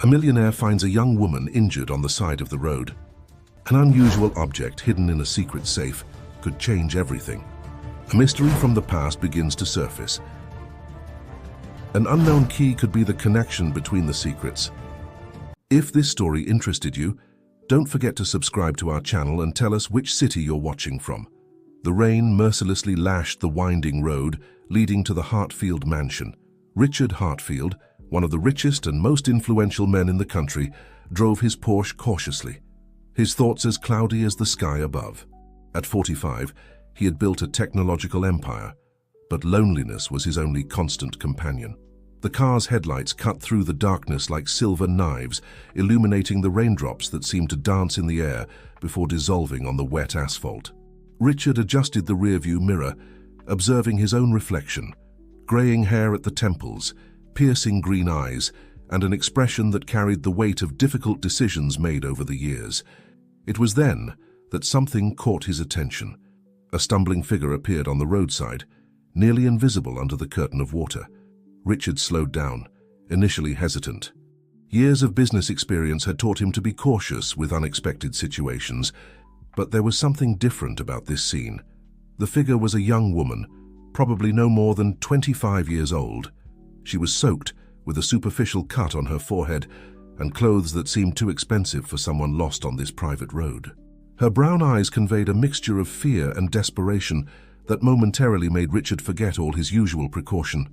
A millionaire finds a young woman injured on the side of the road. An unusual object hidden in a secret safe could change everything. A mystery from the past begins to surface. An unknown key could be the connection between the secrets. If this story interested you, don't forget to subscribe to our channel and tell us which city you're watching from. The rain mercilessly lashed the winding road leading to the Hartfield mansion. Richard Hartfield, one of the richest and most influential men in the country, drove his Porsche cautiously, his thoughts as cloudy as the sky above. At 45, he had built a technological empire, but loneliness was his only constant companion. The car's headlights cut through the darkness like silver knives, illuminating the raindrops that seemed to dance in the air before dissolving on the wet asphalt. Richard adjusted the rearview mirror, observing his own reflection, graying hair at the temples, piercing green eyes, and an expression that carried the weight of difficult decisions made over the years. It was then that something caught his attention. A stumbling figure appeared on the roadside, nearly invisible under the curtain of water. Richard slowed down, initially hesitant. Years of business experience had taught him to be cautious with unexpected situations, but there was something different about this scene. The figure was a young woman, probably no more than 25 years old. She was soaked, with a superficial cut on her forehead and clothes that seemed too expensive for someone lost on this private road. Her brown eyes conveyed a mixture of fear and desperation that momentarily made Richard forget all his usual precaution.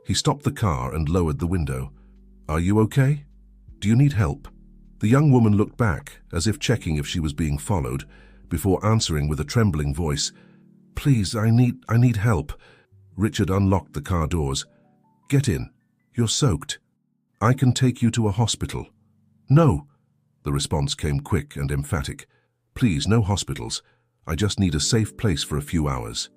He stopped the car and lowered the window. "Are you okay? Do you need help?" The young woman looked back, as if checking if she was being followed, before answering with a trembling voice, "Please, I need help." Richard unlocked the car doors. "Get in. You're soaked. I can take you to a hospital." "No." The response came quick and emphatic. "Please, no hospitals. I just need a safe place for a few hours."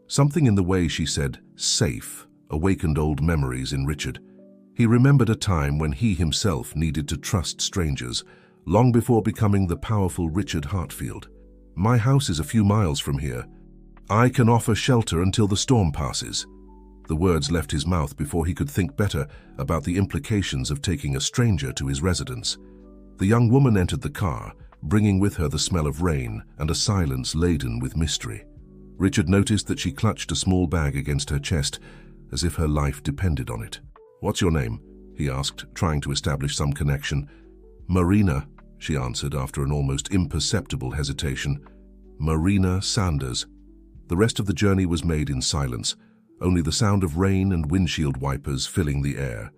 Something in the way she said "safe" awakened old memories in Richard. He remembered a time when he himself needed to trust strangers, long before becoming the powerful Richard Hartfield. "My house is a few miles from here. I can offer shelter until the storm passes." The words left his mouth before he could think better about the implications of taking a stranger to his residence. The young woman entered the car, bringing with her the smell of rain and a silence laden with mystery. Richard noticed that she clutched a small bag against her chest, as if her life depended on it. "What's your name?" he asked, trying to establish some connection. "Marina," she answered after an almost imperceptible hesitation. "Marina Sanders." The rest of the journey was made in silence, only the sound of rain and windshield wipers filling the air.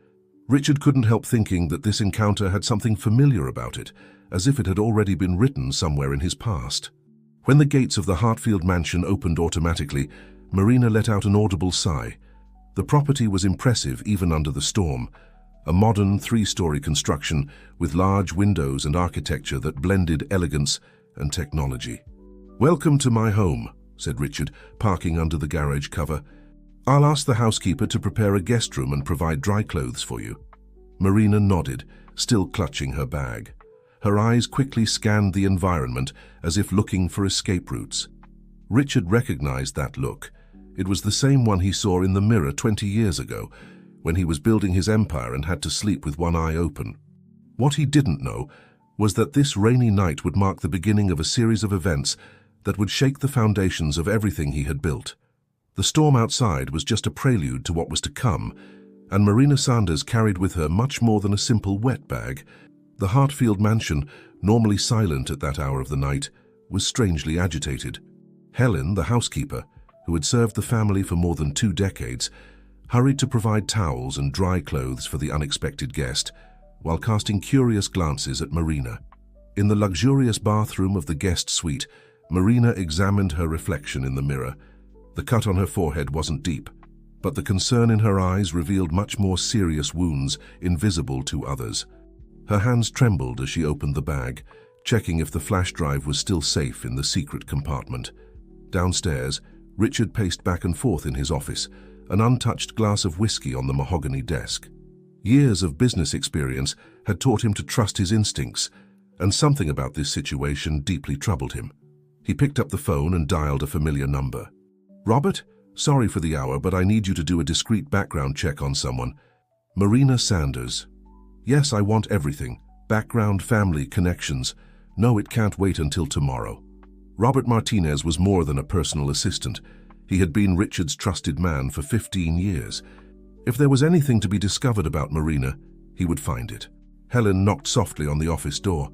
Richard couldn't help thinking that this encounter had something familiar about it, as if it had already been written somewhere in his past. When the gates of the Hartfield mansion opened automatically, Marina let out an audible sigh. The property was impressive even under the storm, a modern three-story construction with large windows and architecture that blended elegance and technology. "Welcome to my home," said Richard, parking under the garage cover. "I'll ask the housekeeper to prepare a guest room and provide dry clothes for you." Marina nodded, still clutching her bag. Her eyes quickly scanned the environment as if looking for escape routes. Richard recognized that look. It was the same one he saw in the mirror 20 years ago, when he was building his empire and had to sleep with one eye open. What he didn't know was that this rainy night would mark the beginning of a series of events that would shake the foundations of everything he had built. The storm outside was just a prelude to what was to come, and Marina Sanders carried with her much more than a simple wet bag. The Hartfield mansion, normally silent at that hour of the night, was strangely agitated. Helen, the housekeeper, who had served the family for more than 2 decades, hurried to provide towels and dry clothes for the unexpected guest, while casting curious glances at Marina. In the luxurious bathroom of the guest suite, Marina examined her reflection in the mirror. The cut on her forehead wasn't deep, but the concern in her eyes revealed much more serious wounds, invisible to others. Her hands trembled as she opened the bag, checking if the flash drive was still safe in the secret compartment. Downstairs, Richard paced back and forth in his office, an untouched glass of whiskey on the mahogany desk. Years of business experience had taught him to trust his instincts, and something about this situation deeply troubled him. He picked up the phone and dialed a familiar number. "Robert? Sorry for the hour, but I need you to do a discreet background check on someone. Marina Sanders." Yes, I want everything. Background, family, connections. No, it can't wait until tomorrow. Robert Martinez was more than a personal assistant. He had been Richard's trusted man for 15 years. If there was anything to be discovered about Marina, he would find it. Helen knocked softly on the office door.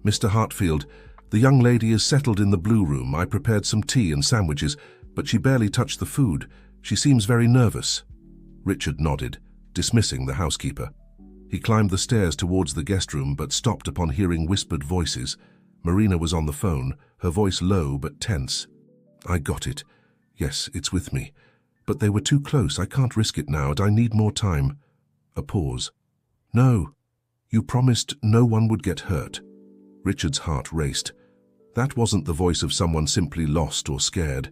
Mr. Hartfield, the young lady is settled in the blue room. I prepared some tea and sandwiches, but she barely touched the food. She seems very nervous. Richard nodded, dismissing the housekeeper. He climbed the stairs towards the guest room, but stopped upon hearing whispered voices. Marina was on the phone, her voice low but tense. I got it. Yes, it's with me. But they were too close. I can't risk it now, and I need more time. A pause. No. You promised no one would get hurt. Richard's heart raced. That wasn't the voice of someone simply lost or scared.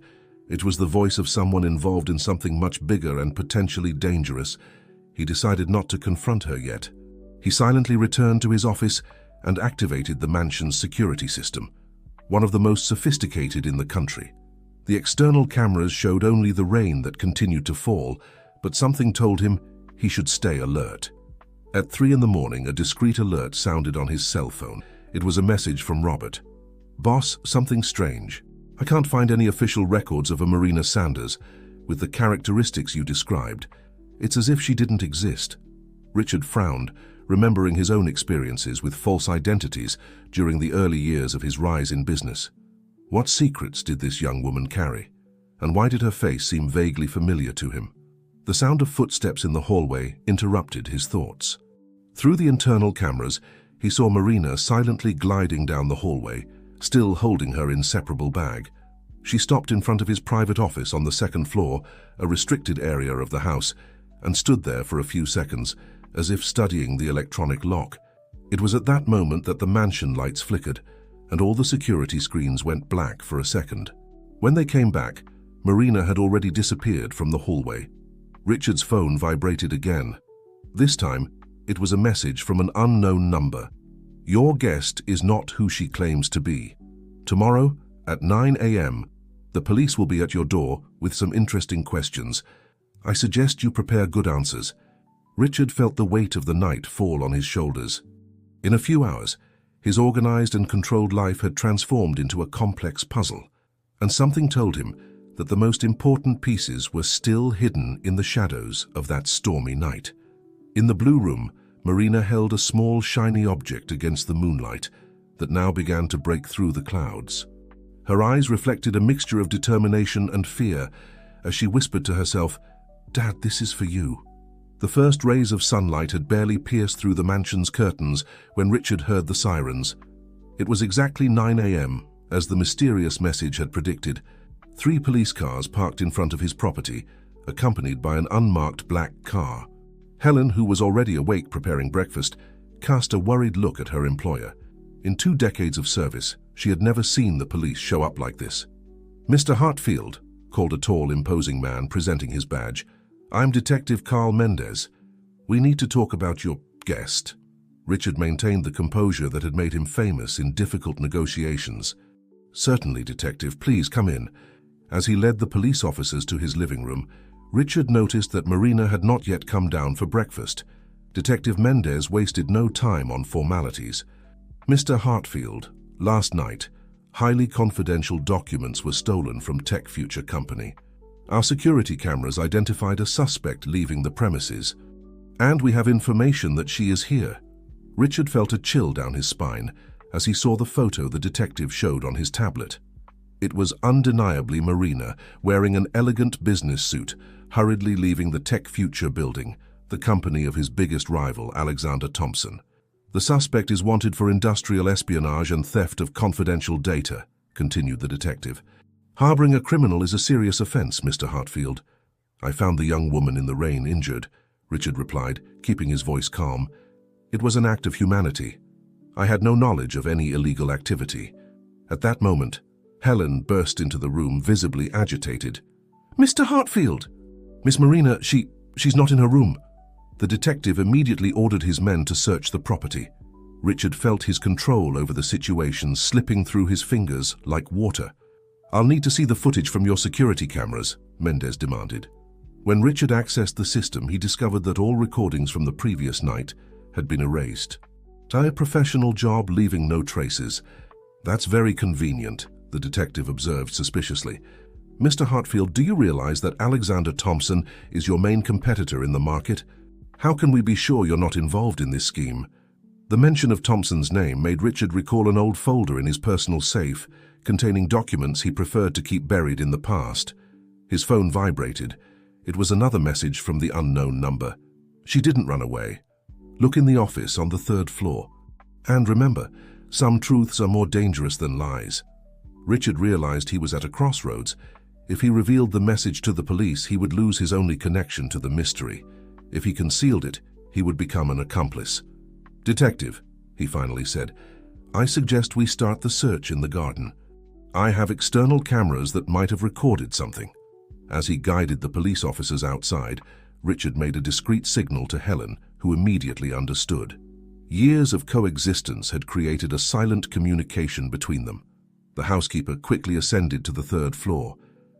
It was the voice of someone involved in something much bigger and potentially dangerous. He decided not to confront her yet. He silently returned to his office and activated the mansion's security system, one of the most sophisticated in the country. The external cameras showed only the rain that continued to fall, but something told him he should stay alert. At 3 in the morning, a discreet alert sounded on his cell phone. It was a message from Robert. Boss, something strange. I can't find any official records of a Marina Sanders with the characteristics you described. It's as if she didn't exist. Richard frowned, remembering his own experiences with false identities during the early years of his rise in business. What secrets did this young woman carry? And why did her face seem vaguely familiar to him? The sound of footsteps in the hallway interrupted his thoughts. Through the internal cameras, he saw Marina silently gliding down the hallway, still holding her inseparable bag. She stopped in front of his private office on the second floor, a restricted area of the house, and stood there for a few seconds, as if studying the electronic lock. It was at that moment that the mansion lights flickered, and all the security screens went black for a second. When they came back, Marina had already disappeared from the hallway. Richard's phone vibrated again. This time, it was a message from an unknown number. Your guest is not who she claims to be. Tomorrow, at 9 a.m., the police will be at your door with some interesting questions. I suggest you prepare good answers. Richard felt the weight of the night fall on his shoulders. In a few hours, his organized and controlled life had transformed into a complex puzzle, and something told him that the most important pieces were still hidden in the shadows of that stormy night. In the blue room, Marina held a small, shiny object against the moonlight that now began to break through the clouds. Her eyes reflected a mixture of determination and fear as she whispered to herself, "Dad, this is for you." The first rays of sunlight had barely pierced through the mansion's curtains when Richard heard the sirens. It was exactly 9 a.m., as the mysterious message had predicted. 3 police cars parked in front of his property, accompanied by an unmarked black car. Helen, who was already awake preparing breakfast, cast a worried look at her employer. In 2 decades of service, she had never seen the police show up like this. "Mr. Hartfield," called a tall, imposing man presenting his badge. "I'm Detective Carl Mendez. We need to talk about your guest." Richard maintained the composure that had made him famous in difficult negotiations. "Certainly, Detective. Please come in." As he led the police officers to his living room, Richard noticed that Marina had not yet come down for breakfast. Detective Mendez wasted no time on formalities. "Mr. Hartfield, last night, highly confidential documents were stolen from Tech Future Company. Our security cameras identified a suspect leaving the premises, and we have information that she is here." Richard felt a chill down his spine as he saw the photo the detective showed on his tablet. It was undeniably Marina, wearing an elegant business suit, hurriedly leaving the Tech Future building, the company of his biggest rival, Alexander Thompson. "The suspect is wanted for industrial espionage and theft of confidential data," continued the detective. "Harboring a criminal is a serious offense, Mr. Hartfield." "I found the young woman in the rain injured," Richard replied, keeping his voice calm. "It was an act of humanity. I had no knowledge of any illegal activity." At that moment, Helen burst into the room, visibly agitated. "Mr. Hartfield! Miss Marina, she's not in her room." The detective immediately ordered his men to search the property. Richard felt his control over the situation slipping through his fingers like water. "I'll need to see the footage from your security cameras," Mendez demanded. When Richard accessed the system, he discovered that all recordings from the previous night had been erased. A professional job leaving no traces. That's very convenient, the detective observed suspiciously. Mr. Hartfield, do you realize that Alexander Thompson is your main competitor in the market? How can we be sure you're not involved in this scheme? The mention of Thompson's name made Richard recall an old folder in his personal safe containing documents he preferred to keep buried in the past. His phone vibrated. It was another message from the unknown number. She didn't run away. Look in the office on the 3rd floor. And remember, some truths are more dangerous than lies. Richard realized he was at a crossroads. If he revealed the message to the police, he would lose his only connection to the mystery. If he concealed it, he would become an accomplice. "Detective," he finally said, "I suggest we start the search in the garden. I have external cameras that might have recorded something." As he guided the police officers outside, Richard made a discreet signal to Helen, who immediately understood. Years of coexistence had created a silent communication between them. The housekeeper quickly ascended to the 3rd floor,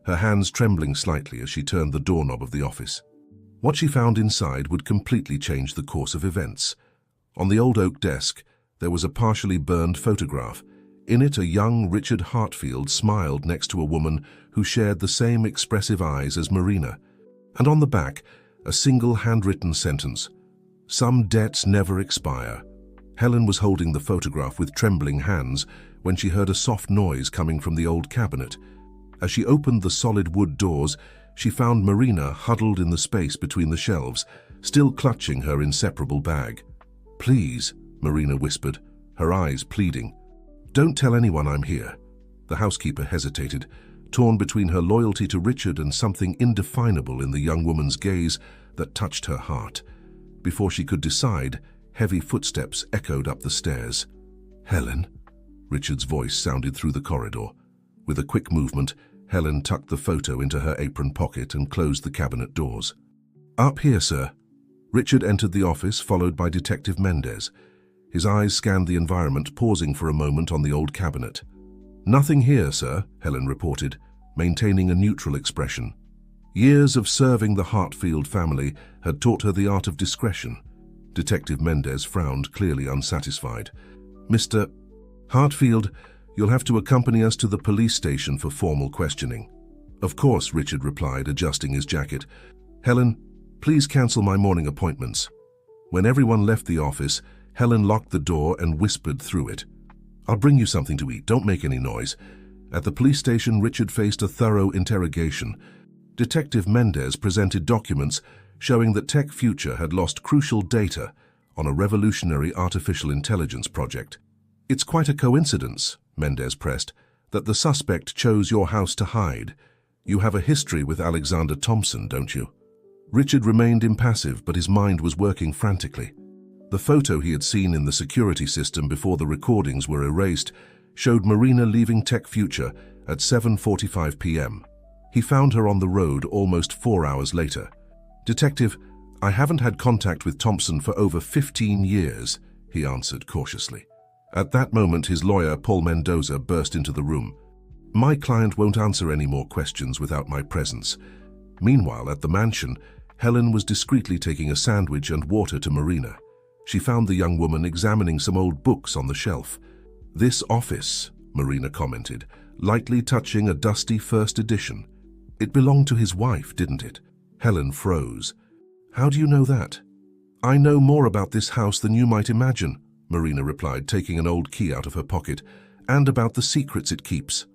her hands trembling slightly as she turned the doorknob of the office. What she found inside would completely change the course of events. On the old oak desk, there was a partially burned photograph. In it, a young Richard Hartfield smiled next to a woman who shared the same expressive eyes as Marina. And on the back, a single handwritten sentence: "Some debts never expire." Helen was holding the photograph with trembling hands when she heard a soft noise coming from the old cabinet. As she opened the solid wood doors, she found Marina huddled in the space between the shelves, still clutching her inseparable bag. "Please," Marina whispered, her eyes pleading. "Don't tell anyone I'm here." The housekeeper hesitated, torn between her loyalty to Richard and something indefinable in the young woman's gaze that touched her heart. Before she could decide, heavy footsteps echoed up the stairs. "Helen?" Richard's voice sounded through the corridor. With a quick movement, Helen tucked the photo into her apron pocket and closed the cabinet doors. "Up here, sir." Richard entered the office, followed by Detective Mendez. His eyes scanned the environment, pausing for a moment on the old cabinet. "Nothing here, sir," Helen reported, maintaining a neutral expression. Years of serving the Hartfield family had taught her the art of discretion. Detective Mendez frowned, clearly unsatisfied. "Mr. Hartfield, you'll have to accompany us to the police station for formal questioning." "Of course," Richard replied, adjusting his jacket. "Helen, please cancel my morning appointments." When everyone left the office, Helen locked the door and whispered through it. "I'll bring you something to eat. Don't make any noise." At the police station, Richard faced a thorough interrogation. Detective Mendez presented documents showing that Tech Future had lost crucial data on a revolutionary artificial intelligence project. "It's quite a coincidence," Mendez pressed, "that the suspect chose your house to hide. You have a history with Alexander Thompson, don't you?" Richard remained impassive, but his mind was working frantically. The photo he had seen in the security system before the recordings were erased showed Marina leaving Tech Future at 7:45 p.m. He found her on the road almost 4 hours later. "Detective, I haven't had contact with Thompson for over 15 years, he answered cautiously. At that moment, his lawyer, Paul Mendoza, burst into the room. "My client won't answer any more questions without my presence." Meanwhile, at the mansion, Helen was discreetly taking a sandwich and water to Marina. She found the young woman examining some old books on the shelf. "This office," Marina commented, lightly touching a dusty first edition. "It belonged to his wife, didn't it?" Helen froze. "How do you know that?" "I know more about this house than you might imagine," Marina replied, taking an old key out of her pocket, "and about the secrets it keeps."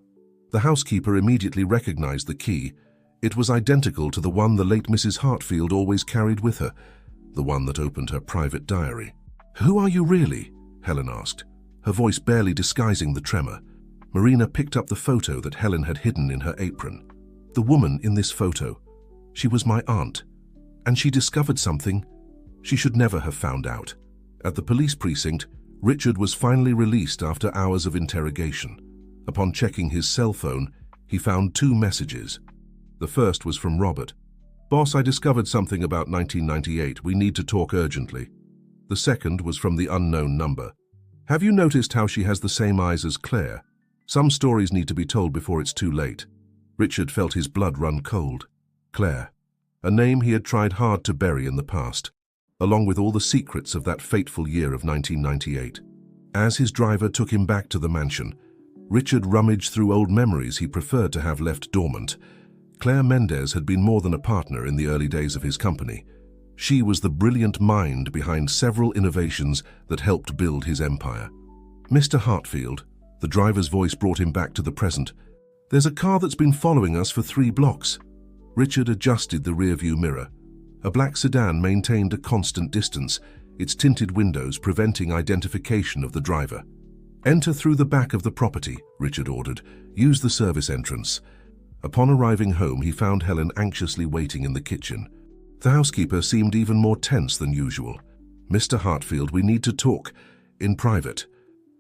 The housekeeper immediately recognized the key. It was identical to the one the late Mrs. Hartfield always carried with her, the one that opened her private diary. "Who are you really?" Helen asked, her voice barely disguising the tremor. Marina picked up the photo that Helen had hidden in her apron. "The woman in this photo, she was my aunt, and she discovered something she should never have found out." At the police precinct, Richard was finally released after hours of interrogation. Upon checking his cell phone, he found 2 messages. The first was from Robert. "Boss, I discovered something about 1998. We need to talk urgently." The second was from the unknown number. "Have you noticed how she has the same eyes as Claire? Some stories need to be told before it's too late." Richard felt his blood run cold. Claire, a name he had tried hard to bury in the past. along with all the secrets of that fateful year of 1998. As his driver took him back to the mansion, Richard rummaged through old memories he preferred to have left dormant. Claire Mendez had been more than a partner in the early days of his company. She was the brilliant mind behind several innovations that helped build his empire. "Mr. Hartfield," the driver's voice brought him back to the present. "There's a car that's been following us for 3 blocks. Richard adjusted the rearview mirror. A black sedan maintained a constant distance, its tinted windows preventing identification of the driver. "Enter through the back of the property," Richard ordered. "Use the service entrance." Upon arriving home, he found Helen anxiously waiting in the kitchen. The housekeeper seemed even more tense than usual. "Mr. Hartfield, we need to talk in private."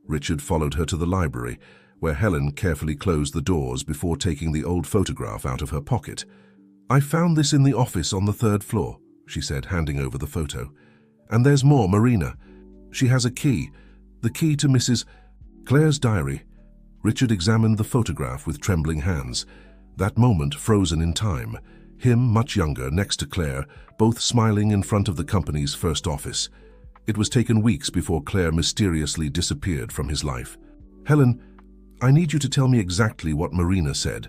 Richard followed her to the library, where Helen carefully closed the doors before taking the old photograph out of her pocket. "I found this in the office on the 3rd floor," she said, handing over the photo. "And there's more, Marina. She has a key, the key to Mrs. Claire's diary." Richard examined the photograph with trembling hands. That moment frozen in time. Him, much younger, next to Claire, both smiling in front of the company's first office. It was taken weeks before Claire mysteriously disappeared from his life. "Helen, I need you to tell me exactly what Marina said."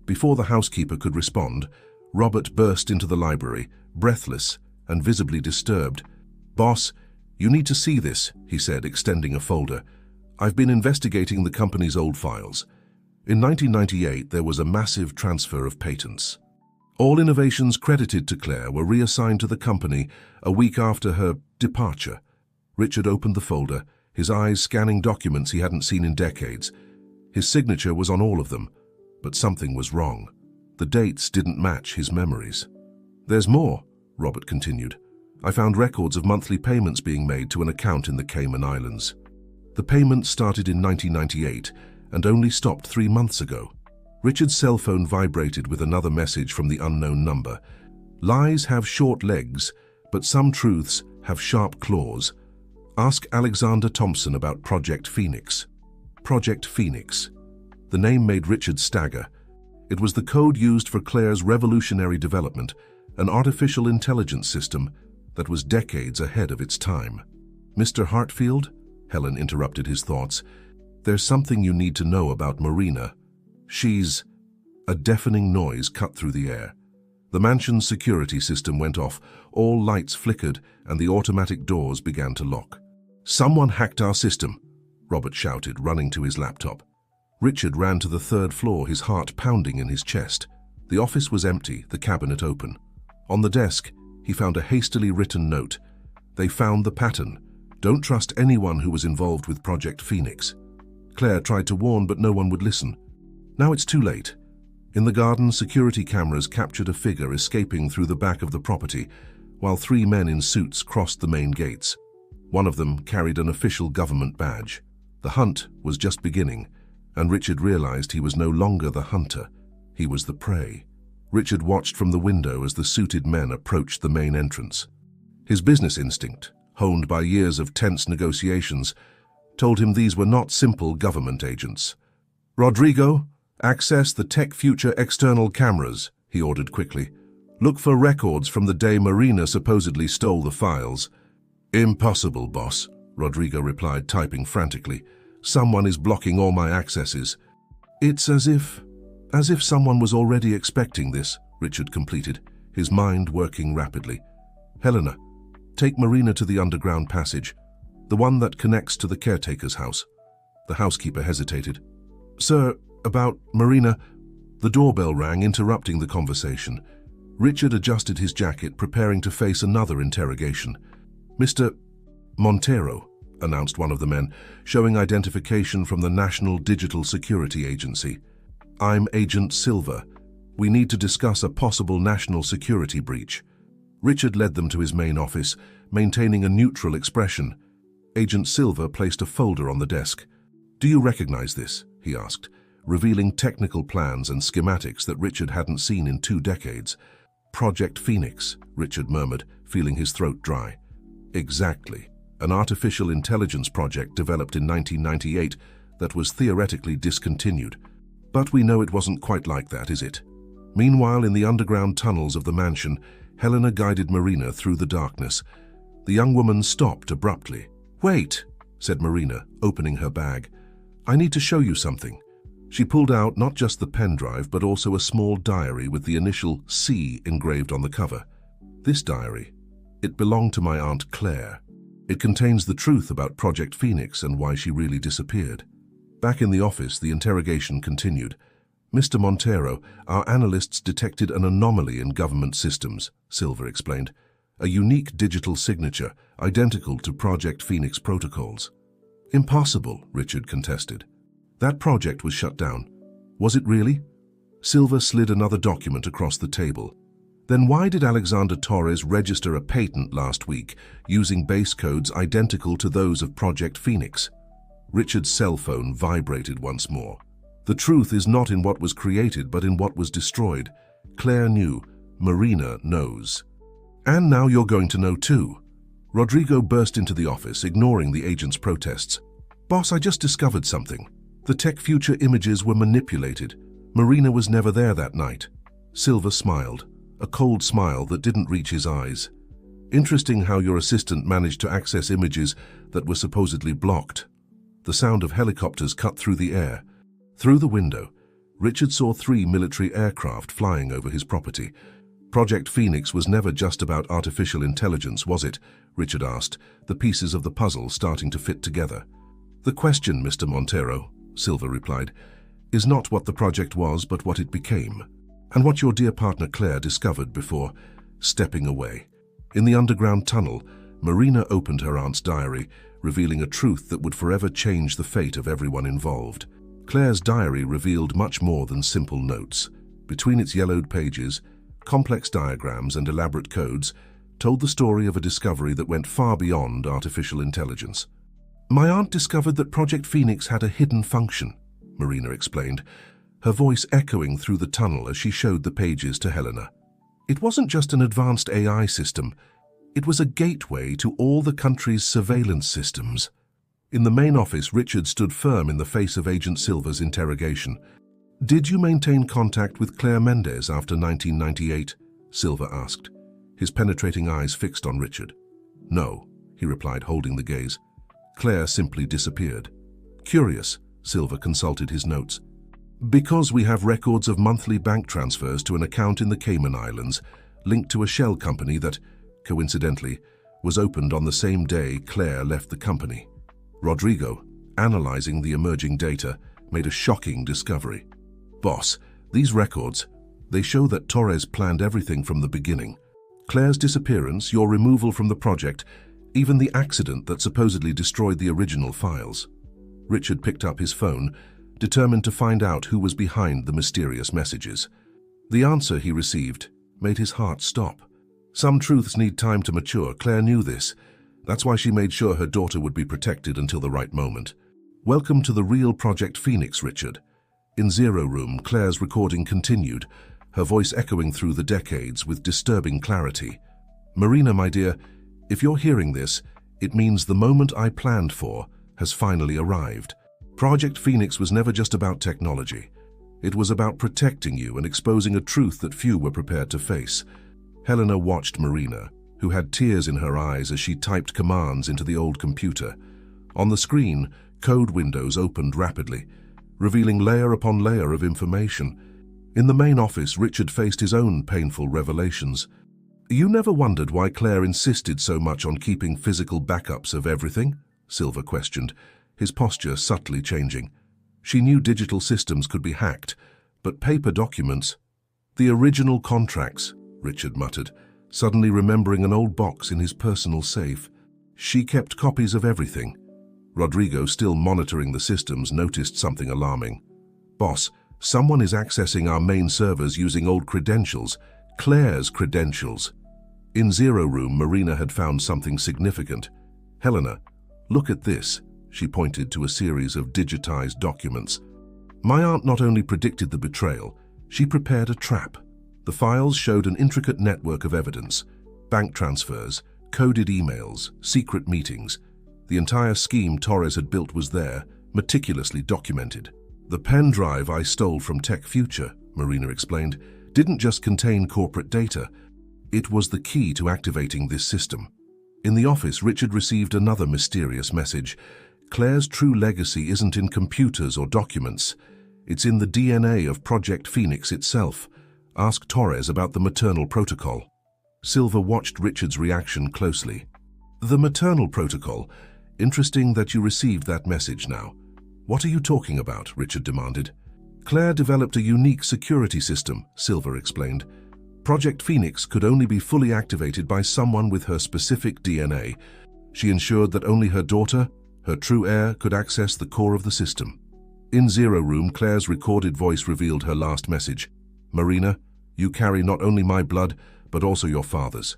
Before the housekeeper could respond, Robert burst into the library, breathless and visibly disturbed. "Boss, you need to see this," he said, extending a folder. "I've been investigating the company's old files. In 1998, there was a massive transfer of patents. All innovations credited to Claire were reassigned to the company a week after her departure." Richard opened the folder, his eyes scanning documents he hadn't seen in decades. His signature was on all of them, but something was wrong. The dates didn't match his memories. "There's more," Robert continued. "I found records of monthly payments being made to an account in the Cayman Islands. The payments started in 1998 and only stopped 3 months ago." Richard's cell phone vibrated with another message from the unknown number. "Lies have short legs, but some truths have sharp claws. Ask Alexander Thompson about Project Phoenix." Project Phoenix. The name made Richard stagger. It was the code used for Claire's revolutionary development, an artificial intelligence system that was decades ahead of its time. "Mr. Hartfield," Helen interrupted his thoughts, "there's something you need to know about Marina. She's..." A deafening noise cut through the air. The mansion's security system went off, all lights flickered, and the automatic doors began to lock. "Someone hacked our system," Robert shouted, running to his laptop. Richard ran to the 3rd floor, his heart pounding in his chest. The office was empty, the cabinet open. On the desk, he found a hastily written note. "They found the pattern. Don't trust anyone who was involved with Project Phoenix." Claire tried to warn, but no one would listen. Now it's too late. In the garden, security cameras captured a figure escaping through the back of the property, while 3 men in suits crossed the main gates. One of them carried an official government badge. The hunt was just beginning, and Richard realized he was no longer the hunter. He was the prey. Richard watched from the window as the suited men approached the main entrance. His business instinct, honed by years of tense negotiations, told him these were not simple government agents. "Rodrigo, access the Tech Future external cameras," he ordered quickly. "Look for records from the day Marina supposedly stole the files." "Impossible, boss," Rodrigo replied, typing frantically. "Someone is blocking all my accesses." "It's as if someone was already expecting this," Richard completed, his mind working rapidly. "Helena, take Marina to the underground passage, the one that connects to the caretaker's house." The housekeeper hesitated. "Sir, about Marina..." The doorbell rang, interrupting the conversation. Richard adjusted his jacket, preparing to face another interrogation. "Mr. Montero," announced one of the men, showing identification from the National Digital Security Agency. "I'm Agent Silva. We need to discuss a possible national security breach." Richard led them to his main office, maintaining a neutral expression. Agent Silva placed a folder on the desk. "Do you recognize this?" he asked, revealing technical plans and schematics that Richard hadn't seen in 2 decades. "Project Phoenix," Richard murmured, feeling his throat dry. "Exactly. An artificial intelligence project developed in 1998 that was theoretically discontinued. But we know it wasn't quite like that, is it?" Meanwhile, in the underground tunnels of the mansion, Helena guided Marina through the darkness. The young woman stopped abruptly. "Wait," said Marina, opening her bag. "I need to show you something." She pulled out not just the pen drive, but also a small diary with the initial C engraved on the cover. This diary, it belonged to my Aunt Claire. It contains the truth about Project Phoenix and why she really disappeared. Back in the office, the interrogation continued. "Mr. Montero, our analysts detected an anomaly in government systems," Silva explained. "A unique digital signature, identical to Project Phoenix protocols." "Impossible," Richard contested. "That project was shut down." "Was it really?" Silva slid another document across the table. "Then why did Alexander Torres register a patent last week using base codes identical to those of Project Phoenix?" Richard's cell phone vibrated once more. "The truth is not in what was created, but in what was destroyed. Claire knew. Marina knows. And now you're going to know too." Rodrigo burst into the office, ignoring the agent's protests. "Boss, I just discovered something. The Tech Future images were manipulated. Marina was never there that night." Silva smiled, a cold smile that didn't reach his eyes. "Interesting how your assistant managed to access images that were supposedly blocked." The sound of helicopters cut through the air. Through the window, Richard saw 3 military aircraft flying over his property. "Project Phoenix was never just about artificial intelligence, was it?" Richard asked, the pieces of the puzzle starting to fit together. "The question, Mr. Montero," Silva replied, "is not what the project was, but what it became, and what your dear partner Claire discovered before stepping away." In the underground tunnel, Marina opened her aunt's diary, revealing a truth that would forever change the fate of everyone involved. Claire's diary revealed much more than simple notes. Between its yellowed pages, complex diagrams and elaborate codes told the story of a discovery that went far beyond artificial intelligence. "My aunt discovered that Project Phoenix had a hidden function," Marina explained, her voice echoing through the tunnel as she showed the pages to Helena. "It wasn't just an advanced AI system. It was a gateway to all the country's surveillance systems." In the main office, Richard stood firm in the face of Agent Silva's interrogation. "Did you maintain contact with Claire Mendez after 1998? Silva asked, his penetrating eyes fixed on Richard. "No," he replied, holding the gaze. "Claire simply disappeared." "Curious," Silva consulted his notes. "Because we have records of monthly bank transfers to an account in the Cayman Islands, linked to a shell company that, coincidentally, was opened on the same day Claire left the company." Rodrigo, analyzing the emerging data, made a shocking discovery. "Boss, these records, they show that Torres planned everything from the beginning. Claire's disappearance, your removal from the project, even the accident that supposedly destroyed the original files." Richard picked up his phone, determined to find out who was behind the mysterious messages. The answer he received made his heart stop. Some truths need time to mature. Claire knew this. That's why she made sure her daughter would be protected until the right moment. "Welcome to the real Project Phoenix, Richard." In Zero Room, Claire's recording continued, her voice echoing through the decades with disturbing clarity. "Marina, my dear, if you're hearing this, it means the moment I planned for has finally arrived. Project Phoenix was never just about technology. It was about protecting you and exposing a truth that few were prepared to face." Helena watched Marina, who had tears in her eyes as she typed commands into the old computer. On the screen, code windows opened rapidly, revealing layer upon layer of information. In the main office, Richard faced his own painful revelations. "You never wondered why Claire insisted so much on keeping physical backups of everything?" Silva questioned, his posture subtly changing. "She knew digital systems could be hacked, but paper documents—" "The original contracts," Richard muttered, suddenly remembering an old box in his personal safe. "She kept copies of everything." Rodrigo, still monitoring the systems, noticed something alarming. "Boss, someone is accessing our main servers using old credentials, Claire's credentials." In Zero Room, Marina had found something significant. "Helena, look at this," she pointed to a series of digitized documents. "My aunt not only predicted the betrayal, she prepared a trap." The files showed an intricate network of evidence: bank transfers, coded emails, secret meetings. The entire scheme Torres had built was there, meticulously documented. "The pen drive I stole from Tech Future," Marina explained, "didn't just contain corporate data. It was the key to activating this system. In the office, Richard received another mysterious message. Claire's true legacy isn't in computers or documents. It's in the DNA of Project Phoenix itself. Ask Torres about the maternal protocol. Silva watched Richard's reaction closely. The maternal protocol? Interesting that you received that message now. What are you talking about? Richard demanded. Claire developed a unique security system, Silva explained. Project Phoenix could only be fully activated by someone with her specific DNA. She ensured that only her daughter, her true heir, could access the core of the system. In Zero Room, Claire's recorded voice revealed her last message. Marina, you carry not only my blood, but also your father's.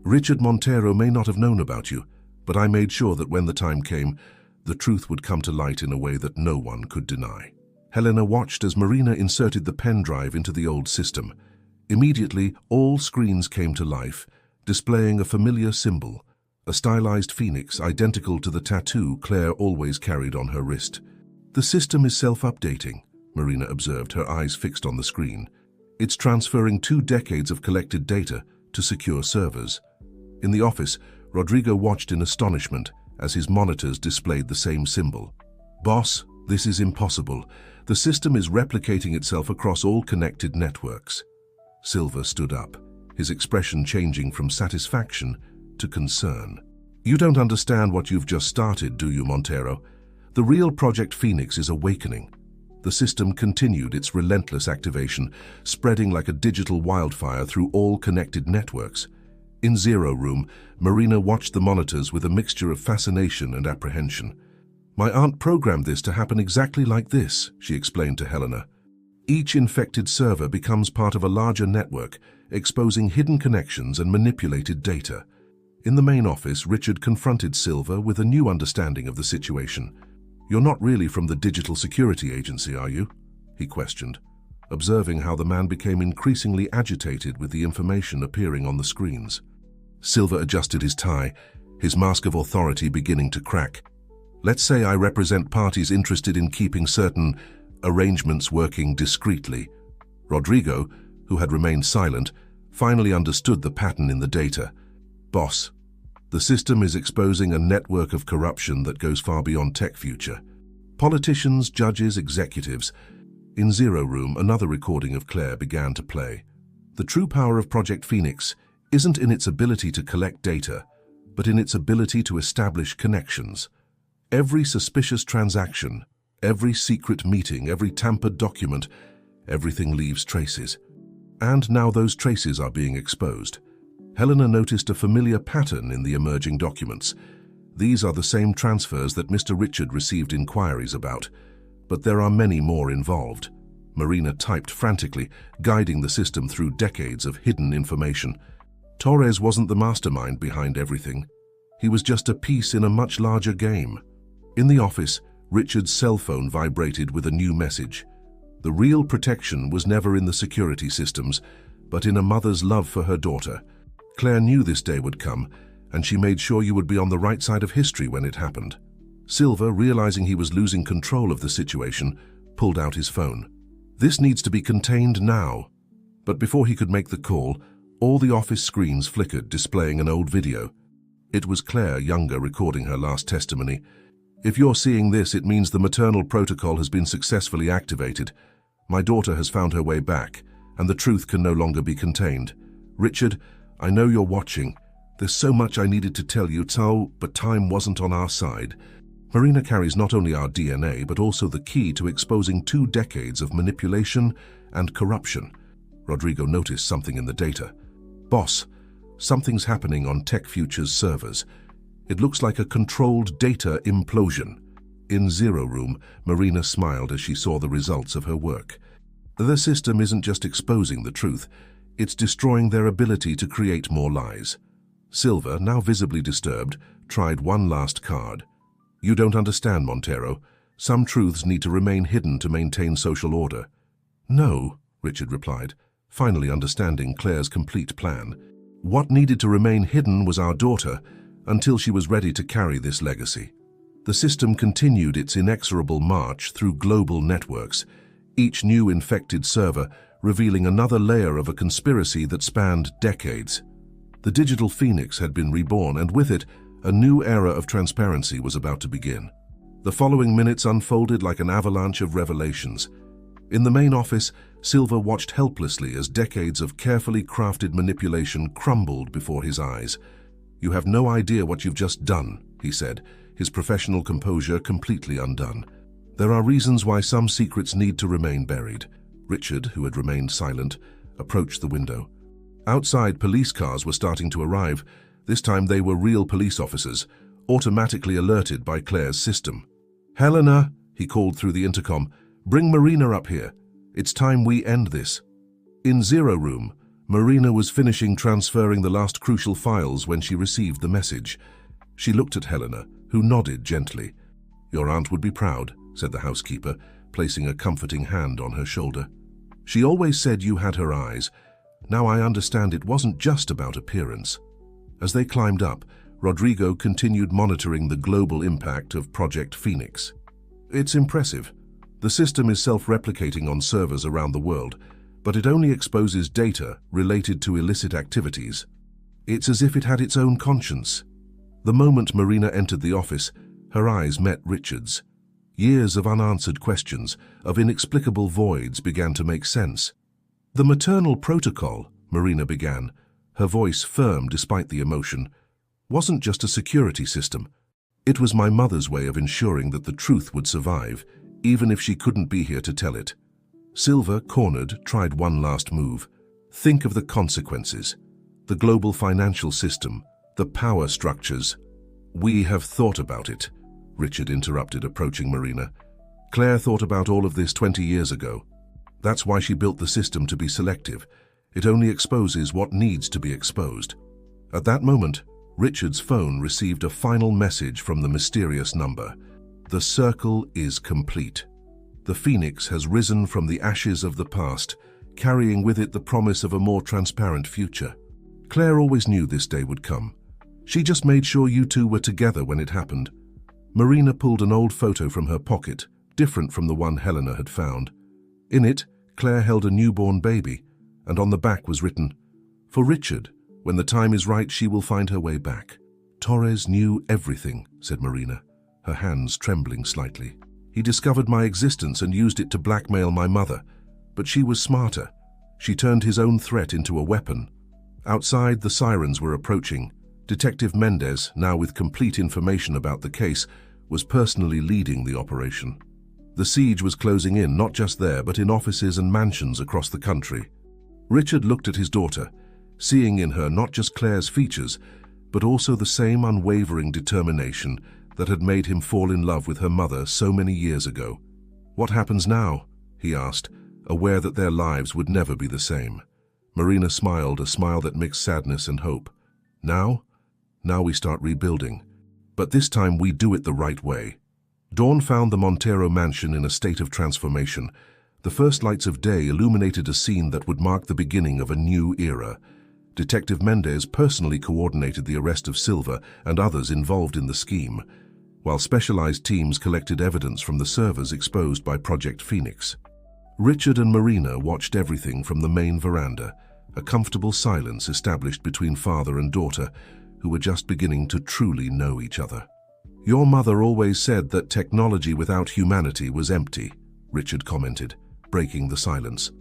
Richard Montero may not have known about you, but I made sure that when the time came, the truth would come to light in a way that no one could deny. Helena watched as Marina inserted the pen drive into the old system. Immediately, all screens came to life, displaying a familiar symbol, a stylized phoenix identical to the tattoo Claire always carried on her wrist. The system is self-updating, Marina observed, her eyes fixed on the screen. It's transferring 2 decades of collected data to secure servers. In the office, Rodrigo watched in astonishment as his monitors displayed the same symbol. Boss, this is impossible. The system is replicating itself across all connected networks. Silva stood up, his expression changing from satisfaction to concern. You don't understand what you've just started, do you, Montero? The real Project Phoenix is awakening. The system continued its relentless activation, spreading like a digital wildfire through all connected networks. In Zero Room, Marina watched the monitors with a mixture of fascination and apprehension. My aunt programmed this to happen exactly like this, she explained to Helena. Each infected server becomes part of a larger network, exposing hidden connections and manipulated data. In the main office, Richard confronted Silva with a new understanding of the situation. You're not really from the Digital Security Agency, are you? He questioned, observing how the man became increasingly agitated with the information appearing on the screens. Silva adjusted his tie, his mask of authority beginning to crack. Let's say I represent parties interested in keeping certain arrangements working discreetly. Rodrigo, who had remained silent, finally understood the pattern in the data. Boss, the system is exposing a network of corruption that goes far beyond tech future. Politicians, judges, executives. In Zero Room, another recording of Claire began to play. The true power of Project Phoenix isn't in its ability to collect data, but in its ability to establish connections. Every suspicious transaction, every secret meeting, every tampered document, everything leaves traces. And now those traces are being exposed. Helena noticed a familiar pattern in the emerging documents. These are the same transfers that Mr. Richard received inquiries about, but there are many more involved. Marina typed frantically, guiding the system through decades of hidden information. Torres wasn't the mastermind behind everything. He was just a piece in a much larger game. In the office, Richard's cell phone vibrated with a new message. The real protection was never in the security systems, but in a mother's love for her daughter. Claire knew this day would come, and she made sure you would be on the right side of history when it happened. Silva, realizing he was losing control of the situation, pulled out his phone. This needs to be contained now. But before he could make the call, all the office screens flickered, displaying an old video. It was Claire, younger, recording her last testimony. If you're seeing this, it means the maternal protocol has been successfully activated. My daughter has found her way back, and the truth can no longer be contained. Richard, I know you're watching. There's so much I needed to tell you, but time wasn't on our side. Marina carries not only our DNA, but also the key to exposing 2 decades of manipulation and corruption. Rodrigo noticed something in the data. Boss, something's happening on Tech Future's servers. It looks like a controlled data implosion. In Zero Room, Marina smiled as she saw the results of her work. The system isn't just exposing the truth, it's destroying their ability to create more lies. Silva, now visibly disturbed, tried one last card. You don't understand, Montero. Some truths need to remain hidden to maintain social order. No, Richard replied, finally understanding Claire's complete plan. What needed to remain hidden was our daughter, until she was ready to carry this legacy. The system continued its inexorable march through global networks, each new infected server revealing another layer of a conspiracy that spanned decades. The digital phoenix had been reborn, and with it, a new era of transparency was about to begin. The following minutes unfolded like an avalanche of revelations. In the main office, Silver watched helplessly as decades of carefully crafted manipulation crumbled before his eyes. "You have no idea what you've just done," he said, his professional composure completely undone. "There are reasons why some secrets need to remain buried." Richard, who had remained silent, approached the window. Outside, police cars were starting to arrive. This time they were real police officers, automatically alerted by Claire's system. "Helena," he called through the intercom, "bring Marina up here. It's time we end this." In Zero Room, Marina was finishing transferring the last crucial files when she received the message. She looked at Helena, who nodded gently. "Your aunt would be proud," said the housekeeper, placing a comforting hand on her shoulder. "She always said you had her eyes. Now I understand it wasn't just about appearance." As they climbed up, Rodrigo continued monitoring the global impact of Project Phoenix. "It's impressive. The system is self-replicating on servers around the world, but it only exposes data related to illicit activities. It's as if it had its own conscience." The moment Marina entered the office, her eyes met Richard's. Years of unanswered questions, of inexplicable voids, began to make sense. "The maternal protocol," Marina began, her voice firm despite the emotion, "wasn't just a security system. It was my mother's way of ensuring that the truth would survive, even if she couldn't be here to tell it." Silver, cornered, tried one last move. "Think of the consequences. The global financial system, the power structures." "We have thought about it," Richard interrupted, approaching Marina. "Claire thought about all of this 20 years ago. That's why she built the system to be selective. It only exposes what needs to be exposed." At that moment, Richard's phone received a final message from the mysterious number. "The circle is complete. The Phoenix has risen from the ashes of the past, carrying with it the promise of a more transparent future." Claire always knew this day would come. She just made sure you two were together when it happened. Marina pulled an old photo from her pocket, different from the one Helena had found. In it, Claire held a newborn baby, and on the back was written, "For Richard, when the time is right, she will find her way back." "Torres knew everything," said Marina, her hands trembling slightly. "He discovered my existence and used it to blackmail my mother, but she was smarter. She turned his own threat into a weapon." Outside, the sirens were approaching. Detective Mendez, now with complete information about the case, was personally leading the operation. The siege was closing in, not just there, but in offices and mansions across the country. Richard looked at his daughter, seeing in her not just Claire's features, but also the same unwavering determination that had made him fall in love with her mother so many years ago. "What happens now?" he asked, aware that their lives would never be the same. Marina smiled, a smile that mixed sadness and hope. "Now? Now we start rebuilding. But this time we do it the right way." Dawn found the Montero mansion in a state of transformation. The first lights of day illuminated a scene that would mark the beginning of a new era. Detective Mendez personally coordinated the arrest of Silva and others involved in the scheme, while specialized teams collected evidence from the servers exposed by Project Phoenix. Richard and Marina watched everything from the main veranda, a comfortable silence established between father and daughter, who were just beginning to truly know each other. "Your mother always said that technology without humanity was empty," Richard commented, breaking the silence.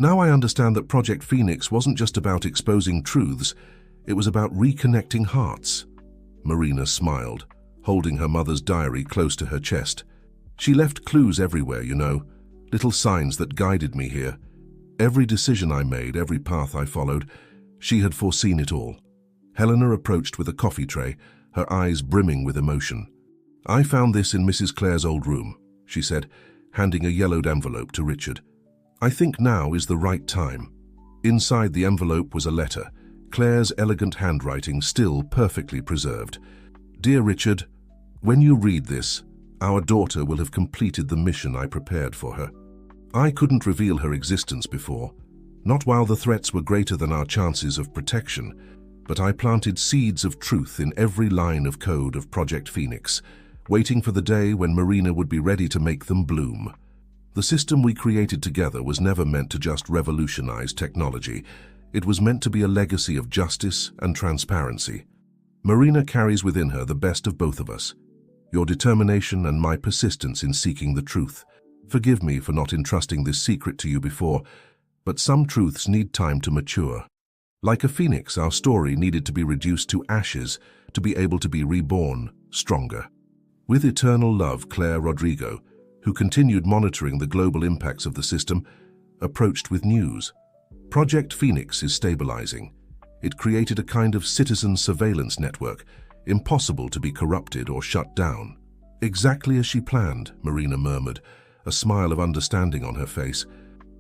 "Now I understand that Project Phoenix wasn't just about exposing truths, it was about reconnecting hearts." Marina smiled, holding her mother's diary close to her chest. "She left clues everywhere, you know, little signs that guided me here. Every decision I made, every path I followed, she had foreseen it all." Helena approached with a coffee tray, her eyes brimming with emotion. "I found this in Mrs. Claire's old room," she said, handing a yellowed envelope to Richard. "I think now is the right time." Inside the envelope was a letter, Claire's elegant handwriting still perfectly preserved. "Dear Richard, when you read this, our daughter will have completed the mission I prepared for her. I couldn't reveal her existence before, not while the threats were greater than our chances of protection, but I planted seeds of truth in every line of code of Project Phoenix, waiting for the day when Marina would be ready to make them bloom. The system we created together was never meant to just revolutionize technology. It was meant to be a legacy of justice and transparency. Marina carries within her the best of both of us. Your determination and my persistence in seeking the truth. Forgive me for not entrusting this secret to you before, but some truths need time to mature. Like a phoenix, our story needed to be reduced to ashes to be able to be reborn, stronger. With eternal love, Claire Rodrigo, who continued monitoring the global impacts of the system, approached with news. Project Phoenix is stabilizing. It created a kind of citizen surveillance network, impossible to be corrupted or shut down. Exactly as she planned, Marina murmured, a smile of understanding on her face.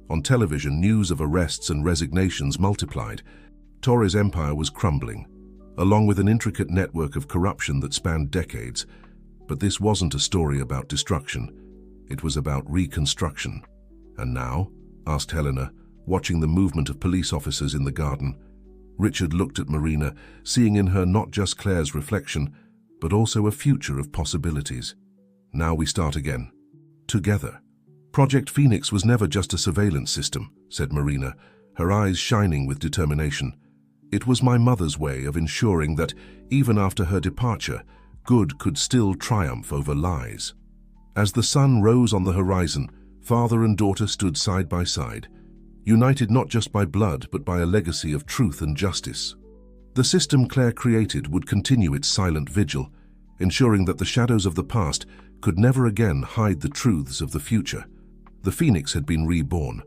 On television, news of arrests and resignations multiplied. Torres' empire was crumbling, along with an intricate network of corruption that spanned decades. But this wasn't a story about destruction. It was about reconstruction. And now? Asked Helena, watching the movement of police officers in the garden. Richard looked at Marina, seeing in her not just Claire's reflection, but also a future of possibilities. Now we start again. Together. Project Phoenix was never just a surveillance system, said Marina, her eyes shining with determination. It was my mother's way of ensuring that, even after her departure, good could still triumph over lies. As the sun rose on the horizon, father and daughter stood side by side, united not just by blood but by a legacy of truth and justice. The system Claire created would continue its silent vigil, ensuring that the shadows of the past could never again hide the truths of the future. The Phoenix had been reborn,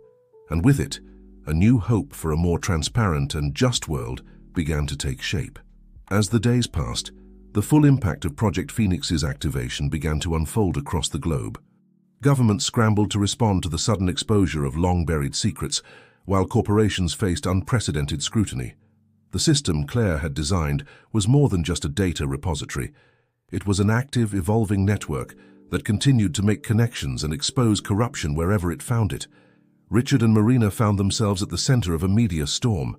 and with it, a new hope for a more transparent and just world began to take shape. As the days passed, the full impact of Project Phoenix's activation began to unfold across the globe. Governments scrambled to respond to the sudden exposure of long-buried secrets, while corporations faced unprecedented scrutiny. The system Claire had designed was more than just a data repository. It was an active, evolving network that continued to make connections and expose corruption wherever it found it. Richard and Marina found themselves at the center of a media storm.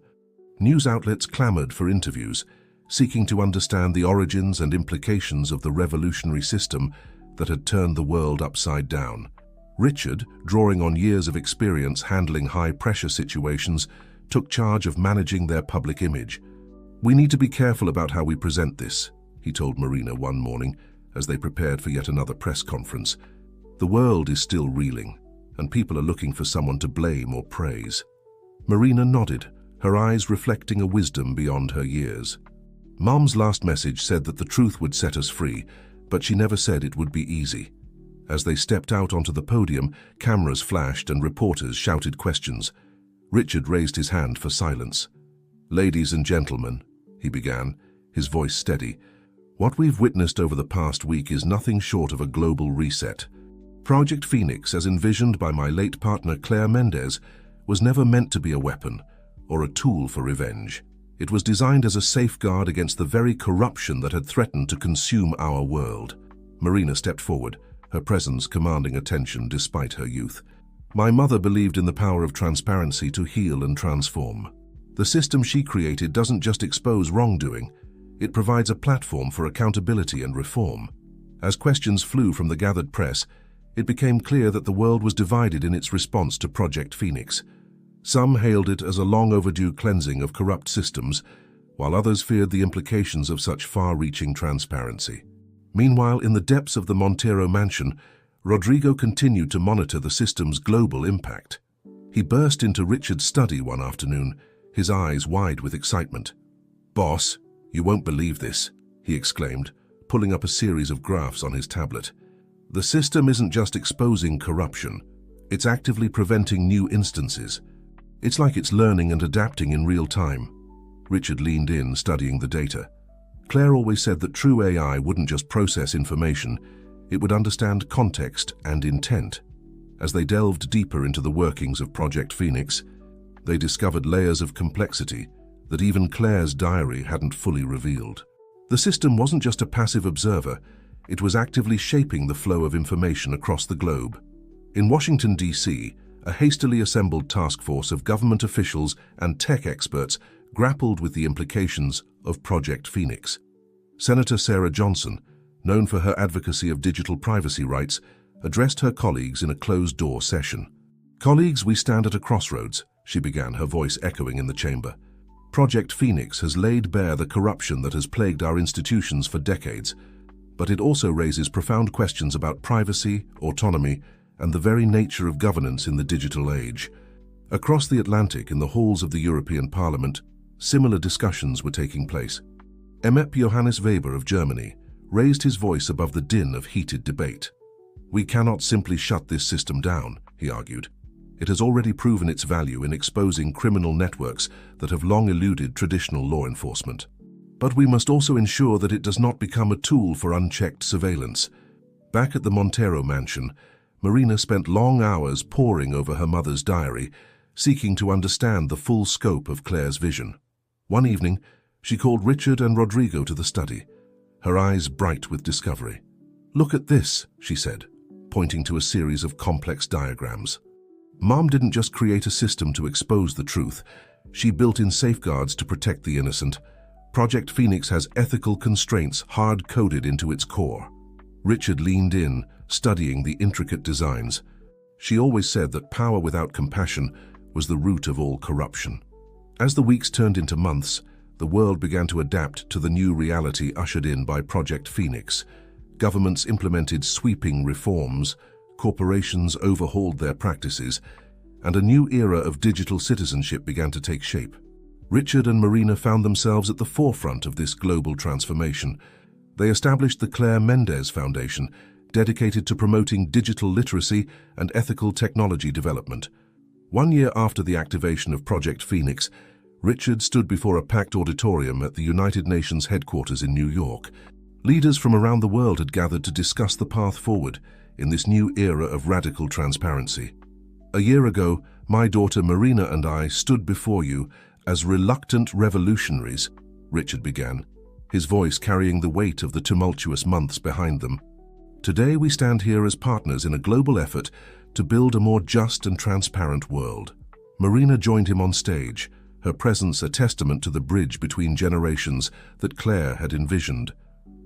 News outlets clamored for interviews, seeking to understand the origins and implications of the revolutionary system that had turned the world upside down. Richard, drawing on years of experience handling high-pressure situations, took charge of managing their public image. "We need to be careful about how we present this," he told Marina one morning as they prepared for yet another press conference. "The world is still reeling, and people are looking for someone to blame or praise." Marina nodded, her eyes reflecting a wisdom beyond her years. Mom's last message said that the truth would set us free, but she never said it would be easy. As they stepped out onto the podium, cameras flashed and reporters shouted questions. Richard raised his hand for silence. "Ladies and gentlemen," he began, his voice steady, "what we've witnessed over the past week is nothing short of a global reset. Project Phoenix, as envisioned by my late partner Claire Mendez, was never meant to be a weapon or a tool for revenge. It was designed as a safeguard against the very corruption that had threatened to consume our world." Marina stepped forward, her presence commanding attention despite her youth. "My mother believed in the power of transparency to heal and transform. The system she created doesn't just expose wrongdoing, it provides a platform for accountability and reform." As questions flew from the gathered press, it became clear that the world was divided in its response to Project Phoenix. Some hailed it as a long-overdue cleansing of corrupt systems, while others feared the implications of such far-reaching transparency. Meanwhile, in the depths of the Montero mansion, Rodrigo continued to monitor the system's global impact. He burst into Richard's study one afternoon, his eyes wide with excitement. "Boss, you won't believe this," he exclaimed, pulling up a series of graphs on his tablet. "The system isn't just exposing corruption, it's actively preventing new instances. It's like it's learning and adapting in real time." Richard leaned in, studying the data. Claire always said that true AI wouldn't just process information, it would understand context and intent. As they delved deeper into the workings of Project Phoenix, they discovered layers of complexity that even Claire's diary hadn't fully revealed. The system wasn't just a passive observer, it was actively shaping the flow of information across the globe. In Washington, D.C., a hastily assembled task force of government officials and tech experts grappled with the implications of Project Phoenix. Senator Sarah Johnson, known for her advocacy of digital privacy rights, addressed her colleagues in a closed-door session. "Colleagues, we stand at a crossroads," she began, her voice echoing in the chamber. Project Phoenix has laid bare the corruption that has plagued our institutions for decades, but it also raises profound questions about privacy, autonomy, and the very nature of governance in the digital age. Across the Atlantic, in the halls of the European Parliament, similar discussions were taking place. MEP Johannes Weber of Germany raised his voice above the din of heated debate. "We cannot simply shut this system down," he argued. "It has already proven its value in exposing criminal networks that have long eluded traditional law enforcement. But we must also ensure that it does not become a tool for unchecked surveillance." Back at the Montero mansion, Marina spent long hours poring over her mother's diary, seeking to understand the full scope of Claire's vision. One evening, she called Richard and Rodrigo to the study, her eyes bright with discovery. "Look at this," she said, pointing to a series of complex diagrams. Mom didn't just create a system to expose the truth, she built in safeguards to protect the innocent. Project Phoenix has ethical constraints hard-coded into its core. Richard leaned in, studying the intricate designs. She always said that power without compassion was the root of all corruption. As the weeks turned into months, the world began to adapt to the new reality ushered in by Project Phoenix. Governments implemented sweeping reforms, corporations overhauled their practices, and a new era of digital citizenship began to take shape. Richard and Marina found themselves at the forefront of this global transformation. They established the Claire Mendez Foundation, dedicated to promoting digital literacy and ethical technology development. 1 year after the activation of Project Phoenix, Richard stood before a packed auditorium at the United Nations headquarters in New York. Leaders from around the world had gathered to discuss the path forward in this new era of radical transparency. "A year ago, my daughter Marina and I stood before you as reluctant revolutionaries," Richard began, his voice carrying the weight of the tumultuous months behind them. "Today we stand here as partners in a global effort to build a more just and transparent world." Marina joined him on stage, her presence a testament to the bridge between generations that Claire had envisioned.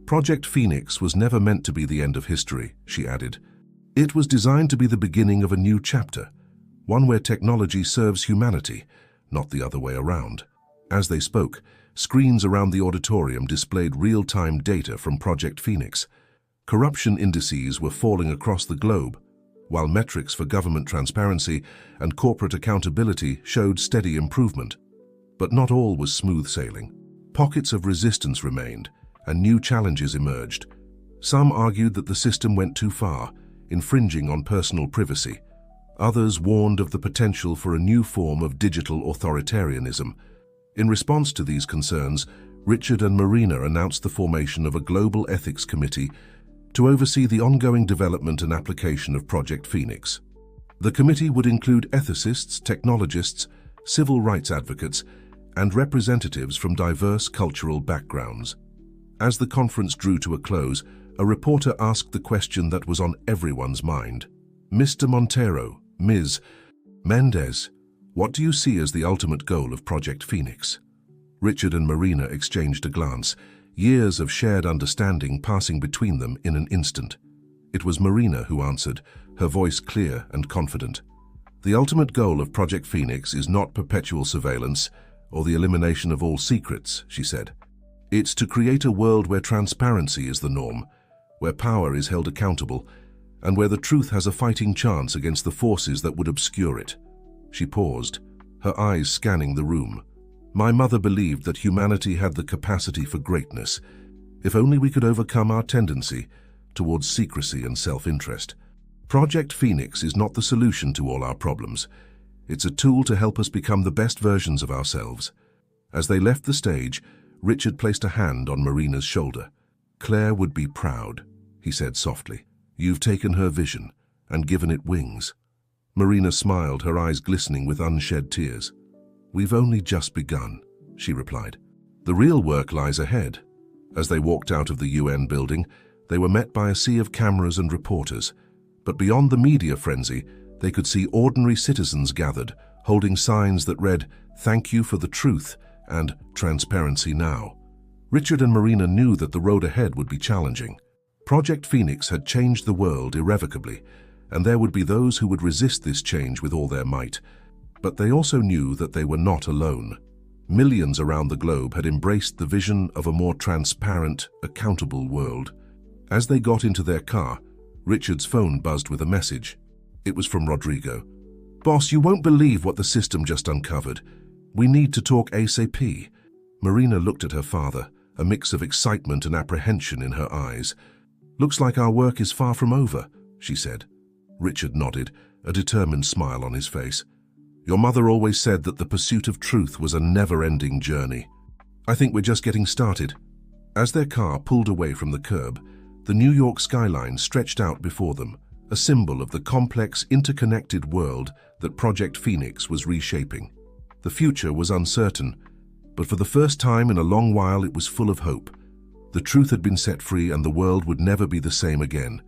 "Project Phoenix was never meant to be the end of history," she added. "It was designed to be the beginning of a new chapter, one where technology serves humanity, not the other way around." As they spoke, screens around the auditorium displayed real-time data from Project Phoenix. Corruption indices were falling across the globe, while metrics for government transparency and corporate accountability showed steady improvement. But not all was smooth sailing. Pockets of resistance remained, and new challenges emerged. Some argued that the system went too far, infringing on personal privacy. Others warned of the potential for a new form of digital authoritarianism. In response to these concerns, Richard and Marina announced the formation of a global ethics committee to oversee the ongoing development and application of Project Phoenix. The committee would include ethicists, technologists, civil rights advocates, and representatives from diverse cultural backgrounds. As the conference drew to a close, a reporter asked the question that was on everyone's mind. "Mr. Montero, Ms. Mendez, what do you see as the ultimate goal of Project Phoenix?" Richard and Marina exchanged a glance, years of shared understanding passing between them in an instant. It was Marina who answered, her voice clear and confident. "The ultimate goal of Project Phoenix is not perpetual surveillance or the elimination of all secrets," she said. "It's to create a world where transparency is the norm, where power is held accountable, and where the truth has a fighting chance against the forces that would obscure it." She paused, her eyes scanning the room. "My mother believed that humanity had the capacity for greatness, if only we could overcome our tendency towards secrecy and self-interest. Project Phoenix is not the solution to all our problems. It's a tool to help us become the best versions of ourselves." As they left the stage, Richard placed a hand on Marina's shoulder. "Claire would be proud," he said softly. "You've taken her vision and given it wings." Marina smiled, her eyes glistening with unshed tears. "We've only just begun," she replied. "The real work lies ahead." As they walked out of the UN building, they were met by a sea of cameras and reporters. But beyond the media frenzy, they could see ordinary citizens gathered, holding signs that read, "Thank you for the truth," and "Transparency now." Richard and Marina knew that the road ahead would be challenging. Project Phoenix had changed the world irrevocably, and there would be those who would resist this change with all their might. But they also knew that they were not alone. Millions around the globe had embraced the vision of a more transparent, accountable world. As they got into their car, Richard's phone buzzed with a message. It was from Rodrigo. "Boss, you won't believe what the system just uncovered. We need to talk ASAP." Marina looked at her father, a mix of excitement and apprehension in her eyes. "Looks like our work is far from over," she said. Richard nodded, a determined smile on his face. "Your mother always said that the pursuit of truth was a never-ending journey. I think we're just getting started." As their car pulled away from the curb, the New York skyline stretched out before them, a symbol of the complex, interconnected world that Project Phoenix was reshaping. The future was uncertain, but for the first time in a long while it was full of hope. The truth had been set free and the world would never be the same again.